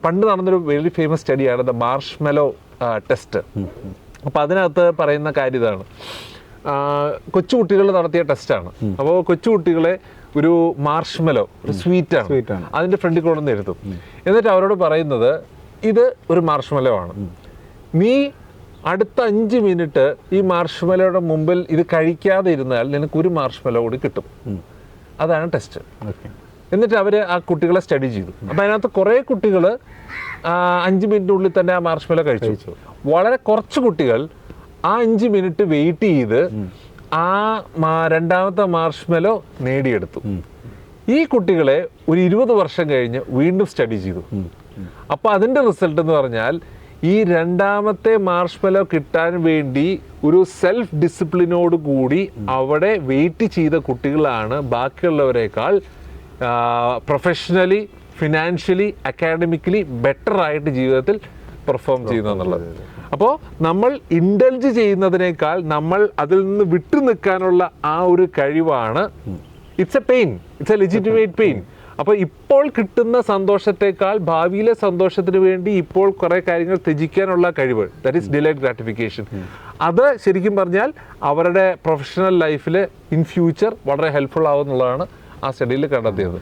പണ്ട് നടന്നൊരു very famous സ്റ്റഡിയാണ് the മാർഷ്മെലോ test. അപ്പോൾ അതിനകത്ത് പറയുന്ന കാര്യം ഇതാണ്, കൊച്ചുകുട്ടികൾ നടത്തിയ ടെസ്റ്റാണ്. അപ്പോൾ കൊച്ചുകുട്ടികളെ ഒരു മാർഷ്മെലോ, ഒരു സ്വീറ്റാണ്, അതിൻ്റെ ഫ്രണ്ടിൽ കൊണ്ടുവന്ന് എഴുതും. എന്നിട്ട് അവരോട് പറയുന്നത്, ഇത് ഒരു മാർഷ്മെലോ ആണ്, നീ അടുത്ത 5 മിനിറ്റ് ഈ മാർഷ്മെലോയുടെ മുമ്പിൽ ഇത് കഴിക്കാതെ ഇരുന്നാൽ നിനക്ക് ഒരു മാർഷ്മെലോ കൂടി കിട്ടും. അതാണ് ടെസ്റ്റ്. എന്നിട്ട് അവർ ആ കുട്ടികളെ സ്റ്റഡി ചെയ്തു. അപ്പം അതിനകത്ത് കുറേ കുട്ടികൾ 5 മിനിറ്റിനുള്ളിൽ തന്നെ ആ മാർഷ്മെലോ കഴിച്ചു. വളരെ കുറച്ച് കുട്ടികൾ ആ 5 മിനിറ്റ് വെയിറ്റ് ചെയ്ത് ആ രണ്ടാമത്തെ മാർഷ്മെലോ നേടിയെടുത്തു. ഈ കുട്ടികളെ ഒരു 20 വർഷം കഴിഞ്ഞ് വീണ്ടും സ്റ്റഡി ചെയ്തു. അപ്പോൾ അതിൻ്റെ റിസൾട്ട് എന്ന് പറഞ്ഞാൽ ഈ രണ്ടാമത്തെ മാർഷ്മെലോ കിട്ടാൻ വേണ്ടി ഒരു സെൽഫ് ഡിസിപ്ലിനോട് കൂടി അവിടെ വെയിറ്റ് ചെയ്ത കുട്ടികളാണ് ബാക്കിയുള്ളവരെക്കാൾ പ്രൊഫഷണലി, ഫിനാൻഷ്യലി, അക്കാഡമിക്കലി ബെറ്റർ ആയിട്ട് ജീവിതത്തിൽ പെർഫോം ചെയ്യുന്നു എന്നുള്ളത്. അപ്പോൾ നമ്മൾ ഇൻഡൽജ് ചെയ്യുന്നതിനേക്കാൾ നമ്മൾ അതിൽ നിന്ന് വിട്ടു നിൽക്കാനുള്ള ആ ഒരു കഴിവാണ്. It's A pain, it's A legitimate pain. അപ്പോൾ ഇപ്പോൾ കിട്ടുന്ന സന്തോഷത്തെക്കാൾ ഭാവിയിലെ സന്തോഷത്തിന് വേണ്ടി ഇപ്പോൾ കുറേ കാര്യങ്ങൾ ത്യജിക്കാനുള്ള കഴിവ്, ദാറ്റ് ഈസ് ഡിലേഡ് ഗ്രാറ്റിഫിക്കേഷൻ. അത് ശരിക്കും പറഞ്ഞാൽ അവരുടെ പ്രൊഫഷണൽ ലൈഫിൽ ഇൻ ഫ്യൂച്ചർ വളരെ ഹെൽപ്ഫുൾ ആവുമെന്നുള്ളതാണ് ആ സ്റ്റഡിയിൽ കണ്ടെത്തിയത്.